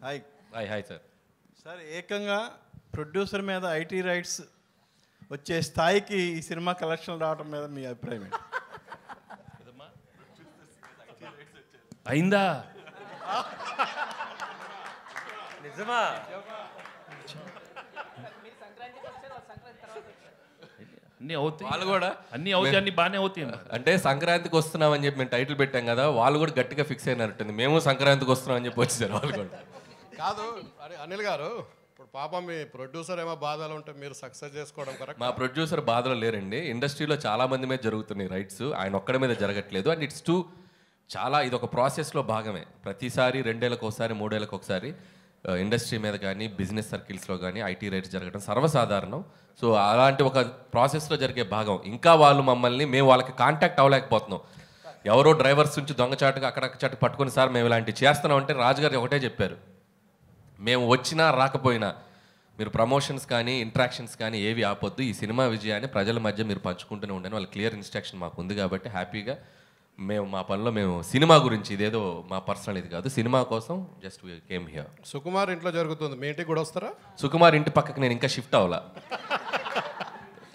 Hi. Hi hi sir. Sir ఏకంగా producer మీద IT raids వచ్చే స్థాయికి ఈ సినిమా కలెక్షన్ రావడం మీద మీ అభిప్రాయం ఏంటి? అయిందా? నిజమా? అన్నీ అవుతాయి, వాళ్ళు కూడా అన్నీ అవుతాయి, అన్నీ బాగానే అవుతాయి. అంటే సంక్రాంతికి వస్తున్నామని చెప్పి మేము టైటిల్ పెట్టాం కదా, వాళ్ళు కూడా గట్టిగా ఫిక్స్ అయినట్టుంది. మేము సంక్రాంతికి వస్తున్నాం అని చెప్పి వచ్చేసారు వాళ్ళు కూడా. కాదు అరే అనిల్ గారు, ఇప్పుడు పాపం మీ ప్రొడ్యూసర్ ఏమో బాధలు ఉంటే మీరు సక్సెస్ చేసుకోవడం కరెక్ట్. మా ప్రొడ్యూసర్ బాధలో లేరండి. ఇండస్ట్రీలో చాలా మంది మీద జరుగుతున్నాయి రైట్స్, ఆయన ఒక్కడి మీద జరగట్లేదు. అండ్ ఇట్స్ టూ చాలా ఇది ఒక ప్రాసెస్లో భాగమే. ప్రతిసారి 2 ఏళ్ళకి ఒకసారి 3 ఏళ్ళకి ఒకసారి ఇండస్ట్రీ మీద కానీ బిజినెస్ సర్కిల్స్లో కానీ ఐటీ రైట్స్ జరగడం సర్వసాధారణం. సో అలాంటి ఒక ప్రాసెస్లో జరిగే భాగం. ఇంకా వాళ్ళు మమ్మల్ని మేము వాళ్ళకి కాంటాక్ట్ అవ్వలేకపోతున్నాం. ఎవరో డ్రైవర్స్ నుంచి దొంగచాటుగా అక్కడక్కడ పట్టుకొని సార్ మేము ఇలాంటివి చేస్తున్నాం అంటే రాజుగారు ఒకటే చెప్పారు, మేము వచ్చినా రాకపోయినా మీరు ప్రమోషన్స్ కానీ ఇంట్రాక్షన్స్ కానీ ఏవి ఆపొద్దు, ఈ సినిమా విజయాన్ని ప్రజల మధ్య మీరు పంచుకుంటూనే ఉండండి. వాళ్ళ క్లియర్ ఇన్స్ట్రక్షన్ మాకు ఉంది కాబట్టి హ్యాపీగా మేము మా పనిలో మేము సినిమా గురించి ఇదేదో మా పర్సనల్ ఇది కాదు, సినిమా కోసం జస్ట్ కేమ్ హియర్. సుకుమార్ ఇంట్లో జరుగుతుంది, మీ ఇంటికి కూడా వస్తారా? సుకుమార్ ఇంటి పక్కకి నేను ఇంకా షిఫ్ట్ అవ్వాలా,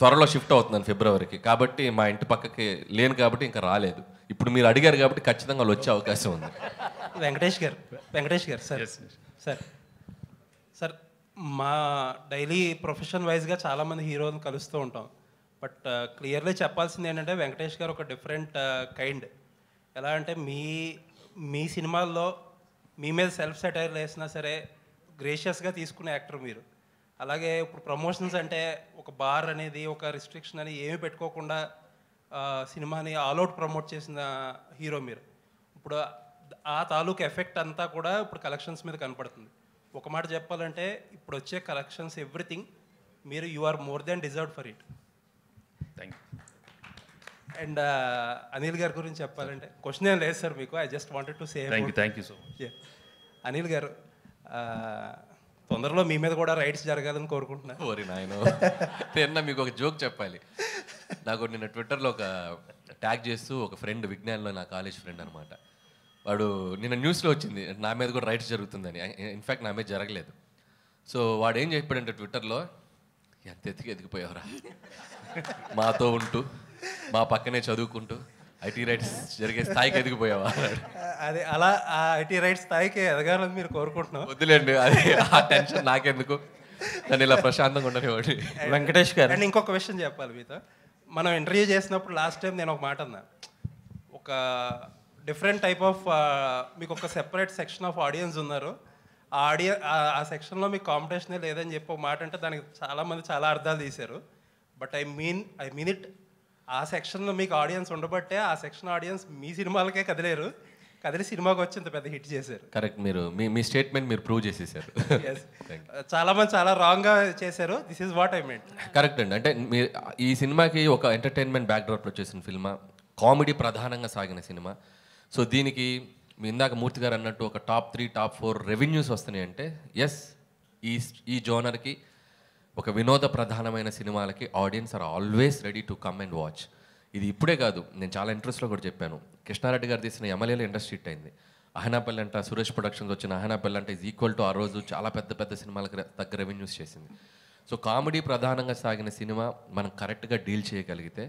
త్వరలో షిఫ్ట్ అవుతున్నాను ఫిబ్రవరికి. కాబట్టి మా ఇంటి పక్కకి లేను కాబట్టి ఇంకా రాలేదు. ఇప్పుడు మీరు అడిగారు కాబట్టి ఖచ్చితంగా వాళ్ళు వచ్చే అవకాశం ఉంది. వెంకటేష్ గారు సార్ సార్ సార్ మా డైలీ ప్రొఫెషన్ వైజ్గా చాలామంది హీరోలను కలుస్తూ ఉంటాం. బట్ క్లియర్లీ చెప్పాల్సింది ఏంటంటే వెంకటేష్ గారు ఒక డిఫరెంట్ కైండ్. ఎలా అంటే మీ సినిమాల్లో మీ మీద సెల్ఫ్ సెటైర్ వేసినా సరే గ్రేషియస్గా తీసుకునే యాక్టర్ మీరు. అలాగే ఇప్పుడు ప్రమోషన్స్ అంటే ఒక బార్ అనేది ఒక రిస్ట్రిక్షన్ అని ఏమీ పెట్టుకోకుండా సినిమాని ఆల్అవుట్ ప్రమోట్ చేసిన హీరో మీరు. ఇప్పుడు ఆ తాలూకు ఎఫెక్ట్ అంతా కూడా ఇప్పుడు కలెక్షన్స్ మీద కనపడుతుంది. ఒక మాట చెప్పాలంటే ఇప్పుడు వచ్చే కలెక్షన్స్ ఎవ్రీథింగ్ మీరు you are more than deserved for it. Thank you. And Anil గారి గురించి చెప్పాలంటే క్వశ్చన్ ఏం లేదు సార్ మీకు, I just wanted to say. Thank you so much. Anil garu తొందరలో మీ మీద కూడా రైట్స్ జరగాలని కోరుకుంటున్నాను. ఓరి నాయన, నిన్న మీకు ఒక జోక్ చెప్పాలి. నాకు నిన్న ట్విట్టర్లో ఒక ట్యాగ్ చేస్తూ ఒక ఫ్రెండ్, విజ్ఞాన్లో నా కాలేజ్ ఫ్రెండ్ అనమాట, వాడు నిన్న న్యూస్లో వచ్చింది నా మీద కూడా రైట్స్ జరుగుతుందని. ఇన్ఫ్యాక్ట్ నా మీద జరగలేదు. సో వాడు ఏం చెప్పాడంటే ట్విట్టర్లో, ఎంత ఎదిగిపోయావురా, మాతో ఉంటూ మా పక్కనే చదువుకుంటూ ఐటీ రైట్స్ జరిగే స్థాయికి ఎదిగిపోయావా అన్నాడు. అదే అలా ఆ ఐటీ రైట్స్ స్థాయికి ఎదగాలని మీరు కోరుకుంటున్నాం. వద్దులేండి, అది ఆ టెన్షన్ నాకెందుకు, నన్ను ఇలా ప్రశాంతంగా ఉండనివ్వండి. వెంకటేష్ గారు అండ్ ఇంకొక విషయం చెప్పాలి మీతో. మనం ఇంటర్వ్యూ చేసినప్పుడు లాస్ట్ టైం నేను ఒక మాట అన్నా, ఒక డిఫరెంట్ టైప్ ఆఫ్ మీకు ఒక సెపరేట్ సెక్షన్ ఆఫ్ ఆడియన్స్ ఉన్నారు, ఆ సెక్షన్లో మీకు కాంపిటీషనే లేదని చెప్పి ఒక మాట అంటే దానికి చాలామంది చాలా అర్థాలు తీశారు. But I mean it. ఆ సెక్షన్లో మీకు ఆడియన్స్ ఉండబట్టే ఆ సెక్షన్ ఆడియన్స్ మీ సినిమాలకే కదిలి సినిమాకి వచ్చి ఇంత పెద్ద హిట్ చేశారు. కరెక్ట్, మీరు మీ స్టేట్మెంట్ మీరు ప్రూవ్ చేసేసారు. చాలామంది చాలా రాంగ్గా చేశారు. This is what I meant. Correct అండి. అంటే మీరు ఈ సినిమాకి ఒక ఎంటర్టైన్మెంట్ బ్యాక్డ్రాప్లో చేసిన సినిమా, కామెడీ ప్రధానంగా సాగిన సినిమా. సో దీనికి మీ ఇందాక మూర్తి గారు అన్నట్టు ఒక టాప్ 3 టాప్ 4 రెవెన్యూస్ వస్తున్నాయి అంటే ఎస్, ఈ జోనర్కి ఒక వినోద ప్రధానమైన సినిమాలకి audience are always ready to come and watch. ఇది ఇప్పుడే కాదు, నేను చాలా ఇంట్రెస్ట్లో కూడా చెప్పాను. కృష్ణారెడ్డి గారు తీసిన ఎమ్మెల్యేలో ఇండస్ట్రీ హిట్ అయింది. అహనాపల్లి అంట, సురేష్ ప్రొడక్షన్స్ వచ్చిన అహనాపల్లి అంటే ఈజ్ ఈక్వల్ టు ఆ రోజు చాలా పెద్ద సినిమాలకు తగ్గ రెవెన్యూస్ చేసింది. సో కామెడీ ప్రధానంగా సాగిన సినిమా మనం కరెక్ట్గా డీల్ చేయగలిగితే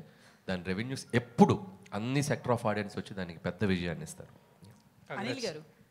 దాని రెవెన్యూస్ ఎప్పుడు అన్ని సెక్టర్ ఆఫ్ ఆడియన్స్ వచ్చి దానికి పెద్ద విజయాన్ని ఇస్తారు. అనిల్ గారు